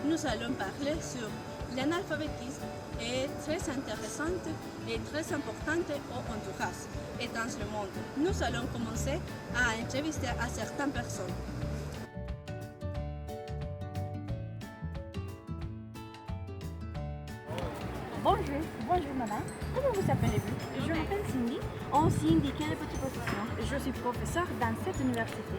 nous allons parler sur l'analphabétisme est très intéressante et très importante au Honduras et dans le monde. Nous allons commencer à entrevister à certaines personnes. Bonjour madame, comment vous appelez-vous? Je m'appelle Cindy. Oh Cindy, quelle petite position? Je suis professeure dans cette université.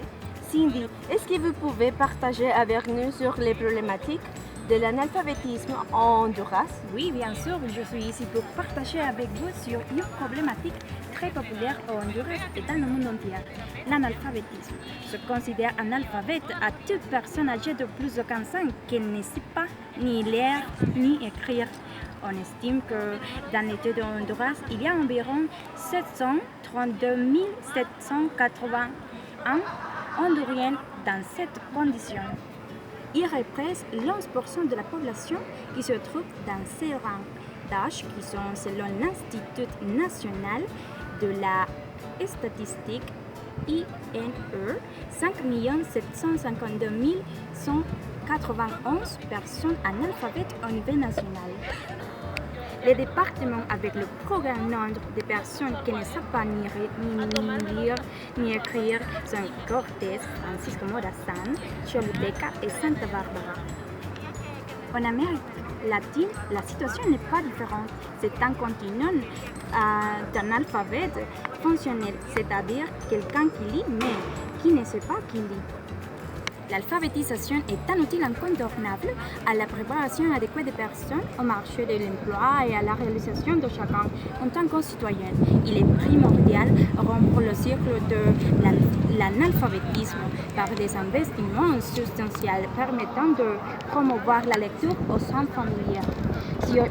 Cindy, est-ce que vous pouvez partager avec nous sur les problématiques de l'analphabétisme en Honduras? Oui, bien sûr, je suis ici pour partager avec vous sur une problématique très populaire au Honduras et dans le monde entier, l'analphabétisme. Je considère analphabète à toute personne âgée de plus de 15 ans qui ne sait pas ni lire ni écrire. On estime que dans l'État de Honduras, il y a environ 732 781 Honduriens dans cette condition. Il représente l'11% de la population qui se trouve dans ces rangs d'âge qui sont, selon l'Institut national de la statistique INE, 5 752 191 personnes analphabètes au niveau national. Les départements avec le plus grand nombre de personnes qui ne savent pas ni lire ni écrire sont Cortés, Francisco Morazán, Choluteca et Santa Barbara. En Amérique latine, la situation n'est pas différente. C'est un continent d'analphabètes fonctionnels, c'est-à-dire quelqu'un qui lit mais qui ne sait pas qui lit. L'alphabétisation est un outil incontournable à la préparation adéquate des personnes au marché de l'emploi et à la réalisation de chacun en tant que citoyen. Il est primordial de rompre le cycle de l'analphabétisme par des investissements substantiels permettant de promouvoir la lecture au sein familial.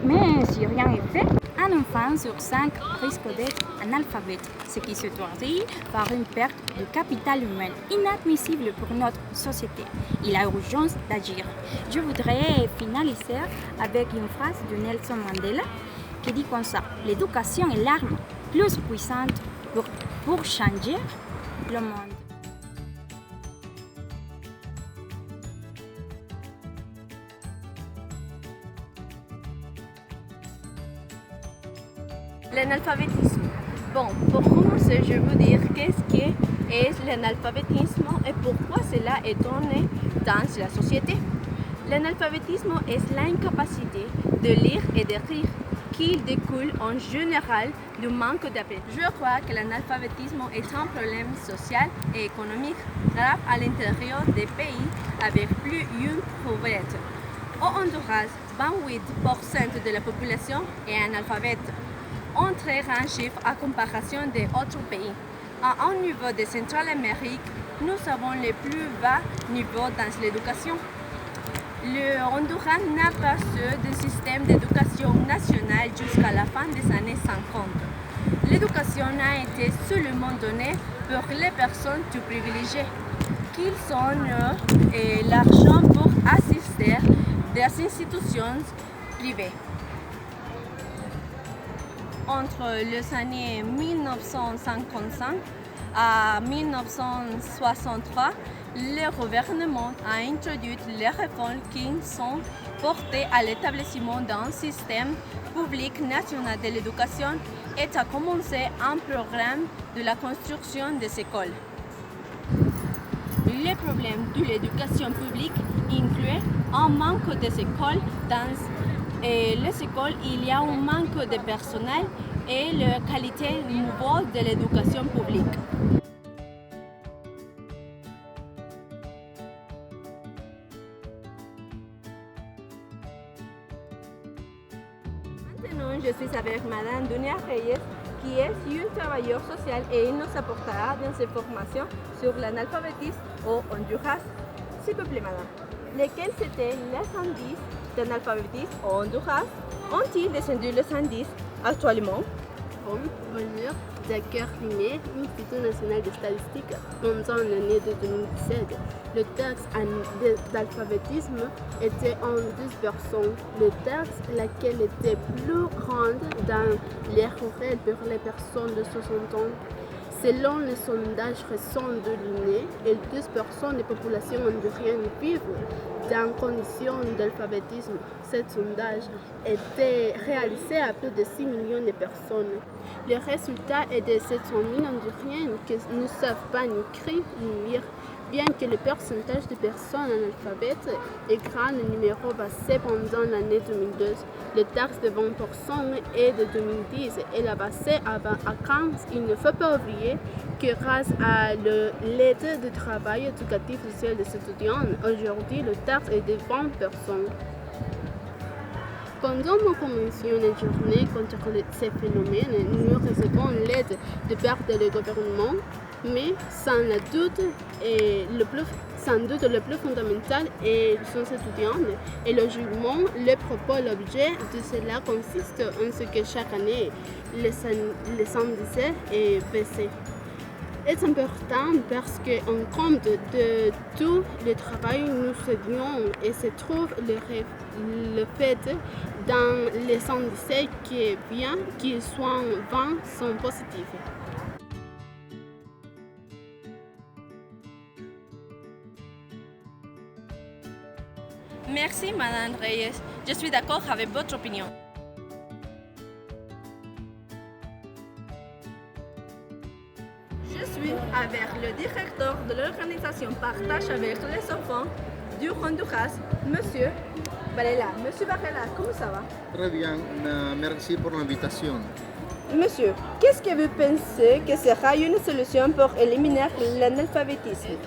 Mais si rien n'est fait, un enfant sur 5 risque d'être analphabète, ce qui se traduit par une perte de capital humain inadmissible pour notre société. Il y a urgence d'agir. Je voudrais finaliser avec une phrase de Nelson Mandela qui dit comme ça: l'éducation est l'arme plus puissante pour changer le monde. L'analphabétisme. Bon, pour commencer, je veux dire qu'est-ce qu'est l'analphabétisme et pourquoi cela est donné dans la société. L'analphabétisme est l'incapacité de lire et d'écrire qui découle en général du manque d'appétit. Je crois que l'analphabétisme est un problème social et économique grave à l'intérieur des pays avec plus d'une pauvreté. Au Honduras, 28% de la population est analphabète. Un très grand chiffre à comparaison des autres pays. À un niveau de Centrale-Amérique, nous avons le plus bas niveau dans l'éducation. Le Honduras n'a pas eu de système d'éducation nationale jusqu'à la fin des années 50. L'éducation a été seulement donnée pour les personnes plus privilégiées, qu'ils ont l'argent pour assister des institutions privées. Entre les années 1955 à 1963, le gouvernement a introduit les réformes qui sont portées à l'établissement d'un système public national de l'éducation et a commencé un programme de la construction des écoles. Les problèmes de l'éducation publique incluent un manque d'écoles dans les écoles, il y a un manque de personnel et la qualité niveau de l'éducation publique. Maintenant, je suis avec Madame Dunia Reyes, qui est une travailleuse sociale et il nous apportera des informations sur l'analphabétisme au Honduras. S'il vous plaît, Madame. Lesquels étaient les indices d'analphabétisme au Honduras? Ont-ils descendu les indices actuellement? Bon, bonjour. D'accord, mais l'Institut national de statistique pendant l'année de 2017, le taxe d'alphabétisme était en 10%. Le taxe, laquelle était plus grande dans les rurales pour les personnes de 60 ans. Selon les sondages récents de l'INE, 12% des populations honduriennes vivent dans conditions d'alphabétisme. Ce sondage était réalisé à plus de 6 millions de personnes. Le résultat est de 700 000 Honduriens qui ne savent pas ni écrire ni lire. Bien que le pourcentage de personnes analphabètes est grand, le numéro basé pendant l'année 2002. Le taxe de 20% est de 2010 et la basée à 15. Il ne faut pas oublier que grâce à l'aide du travail éducatif social des étudiants, aujourd'hui le taxe est de 20%. Pendant nos conventions et journées contre ces phénomènes, nous recevons l'aide de part du gouvernement, mais sans doute le plus fondamental est son étudiant. Et logiquement, le propos, l'objet de cela consiste en ce que chaque année, les indices est baissé. C'est important parce qu'en compte de tout le travail nous faisons et se trouve le fait dans les indices qui est bien qu'ils soient 20 sont positifs. Merci, Madame Reyes. Je suis d'accord avec votre opinion. Je suis avec le directeur de l'organisation Partage avec les enfants du Honduras, Monsieur Varela. Monsieur Varela, comment ça va? Très bien, merci pour l'invitation. Monsieur, qu'est-ce que vous pensez que sera une solution pour éliminer l'analphabétisme?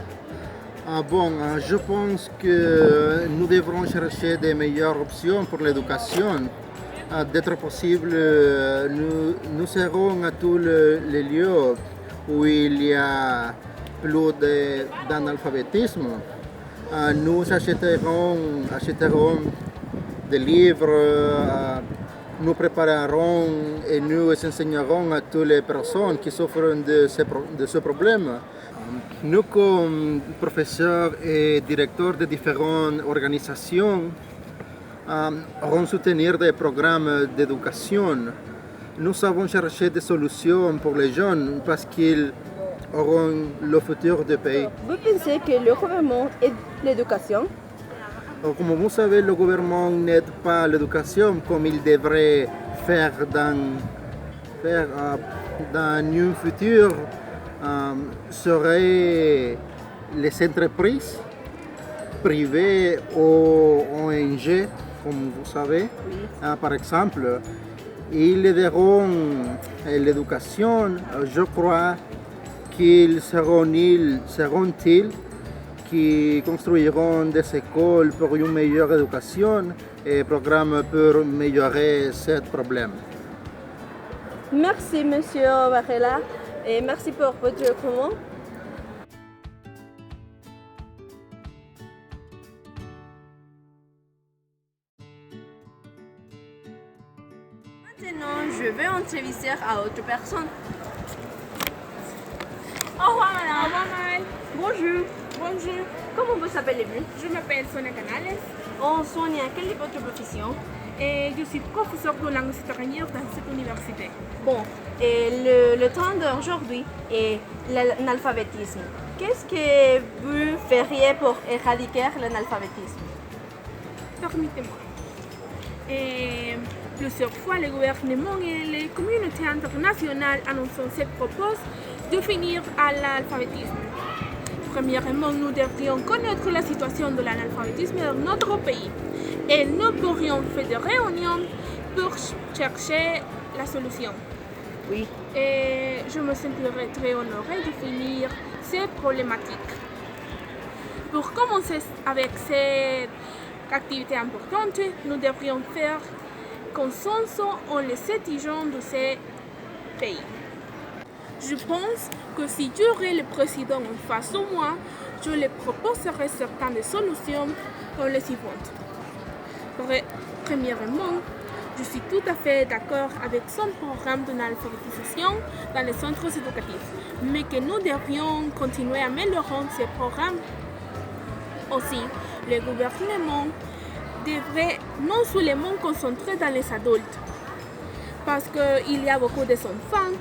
Je pense que nous devrons chercher des meilleures options pour l'éducation. D'être possible, nous serons à tous les lieux où il y a plus d'analphabétisme. Nous achèterons des livres, nous préparerons et nous enseignerons à toutes les personnes qui souffrent de ce problème. Nous, comme professeurs et directeurs de différentes organisations, allons soutenir des programmes d'éducation. Nous avons cherché des solutions pour les jeunes parce qu'ils auront le futur du pays. Vous pensez que le gouvernement aide l'éducation? Comme vous savez, le gouvernement n'aide pas l'éducation comme il devrait faire dans un futur. Seraient les entreprises privées ou ONG, comme vous savez. Par exemple, ils aideront l'éducation. Je crois qu'ils seront-ils qui construiront des écoles pour une meilleure éducation et programmes pour améliorer ce problème. Merci, Monsieur Varela, et merci pour votre comment. Maintenant, je vais entrevister à autre personne. Au revoir, madame. Au revoir, Maëlle. Bonjour. Bonjour. Comment vous appelez-vous? Je m'appelle Sonia Canales Oh, Sonia, quelle est votre profession? et je suis professeure de langue étrangère dans cette université. Bon, et le temps d'aujourd'hui est l'analphabétisme. Qu'est-ce que vous feriez pour éradiquer l'analphabétisme? Permettez-moi. Plusieurs fois, le gouvernement et les communautés internationales annoncent cette propose de finir à l'alphabétisme. Premièrement, nous devrions connaître la situation de l'analphabétisme dans notre pays et nous pourrions faire des réunions pour chercher la solution. Oui. Et je me sentirais très honorée de finir ces problématiques. Pour commencer avec cette activité importante, nous devrions faire consensus en les étudiants de ces pays. Je pense que si j'aurais le président en face de moi, je lui proposerais certaines solutions comme les suivantes. Premièrement, je suis tout à fait d'accord avec son programme d'analphabétisation dans les centres éducatifs, mais que nous devrions continuer à améliorer ces programmes. Aussi, le gouvernement devrait non seulement concentrer dans les adultes, parce qu'il y a beaucoup d'enfants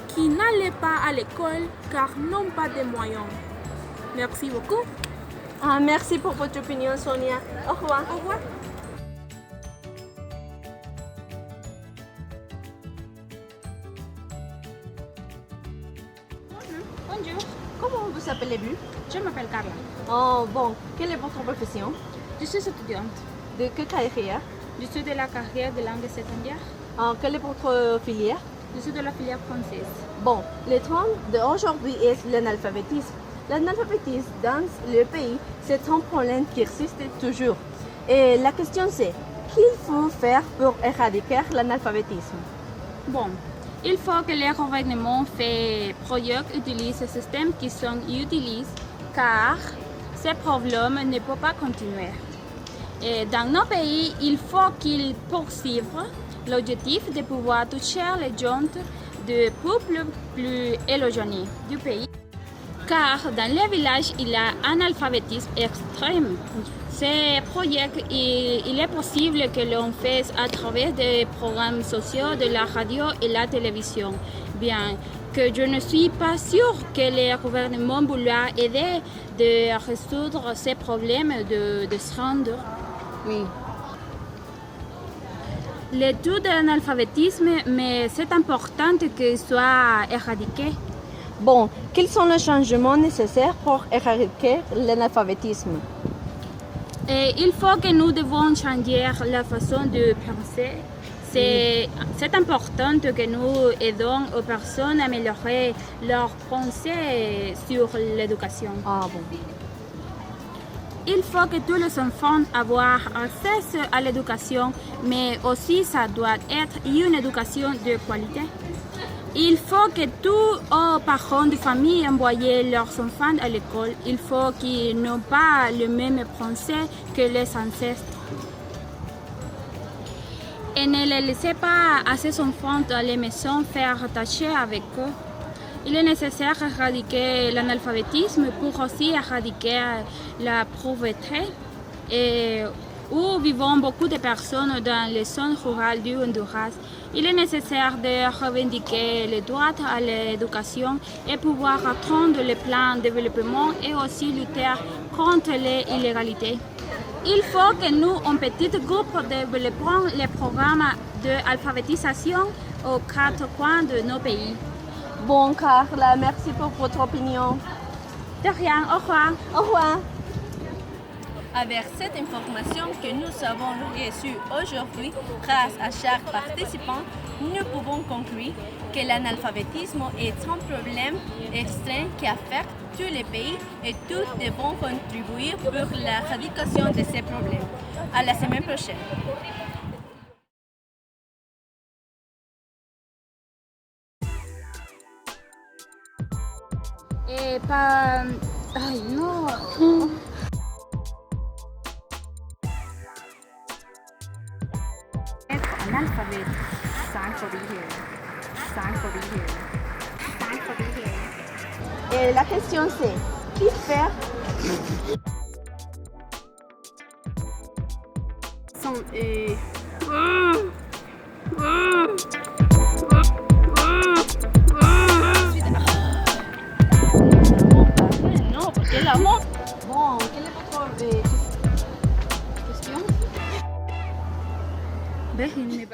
qui n'allaient pas à l'école car n'ont pas de moyens. Merci beaucoup. Merci pour votre opinion, Sonia. Au revoir. Au revoir. Bonjour, Comment vous appelez-vous? je m'appelle Carla. Oh, bon, quelle est votre profession? Je suis étudiante. De quelle carrière? Je suis de la carrière de langue étrangère. Quelle est votre filière? Je suis de la filière française. Bon, le thème d'aujourd'hui est l'analphabétisme. L'analphabétisme dans le pays, c'est un problème qui existe toujours. Et la question c'est, qu'il faut faire pour éradiquer l'analphabétisme? Bon, il faut que les gouvernements fassent projets utilisent ces systèmes qui sont utilisés car ces problèmes ne peuvent pas continuer. Et dans nos pays, il faut qu'ils poursuivent l'objectif de pouvoir toucher les gens de peuples plus éloignés du pays. Car dans les villages, il y a un alphabétisme extrême. Ces projets, il est possible que l'on fasse à travers des programmes sociaux de la radio et la télévision. Bien que je ne suis pas sûre que les gouvernements voulaient aider de résoudre ces problèmes de se rendre. Oui. L'étude de l'analphabétisme, mais c'est important qu'il soit éradiqué. Bon, quels sont les changements nécessaires pour éradiquer l'analphabétisme? Et il faut que nous devons changer la façon de penser. C'est important que nous aidons aux personnes à améliorer leur pensée sur l'éducation. Ah bon. Il faut que tous les enfants aient accès à l'éducation, mais aussi ça doit être une éducation de qualité. Il faut que tous les parents de famille envoient leurs enfants à l'école. Il faut qu'ils n'aient pas le même pensée que les ancêtres. Et ne les laissez pas à ces enfants à la maison faire tâcher avec eux. Il est nécessaire d'éradiquer l'analphabétisme pour aussi éradiquer la pauvreté et où vivent beaucoup de personnes dans les zones rurales du Honduras. Il est nécessaire de revendiquer les droits à l'éducation et pouvoir attendre les plans de développement et aussi lutter contre les illégalités. Il faut que nous, en petit groupe, développions les programmes d'alphabétisation aux 4 coins de nos pays. Bon, Carla, merci pour votre opinion. De rien, au revoir. Au revoir. Avec cette information que nous avons reçue aujourd'hui, grâce à chaque participant, nous pouvons conclure que l'analphabétisme est un problème extrême qui affecte tous les pays et tous devons contribuer pour l'éradication de ces problèmes. À la semaine prochaine. Et pas... Ay, non. Analphabet. Sign for the here. Sign for the here. Sign for the here. Et la question c'est, qui faire? Non, parce que la montre. Bon, quelle est votre question? Déjenme,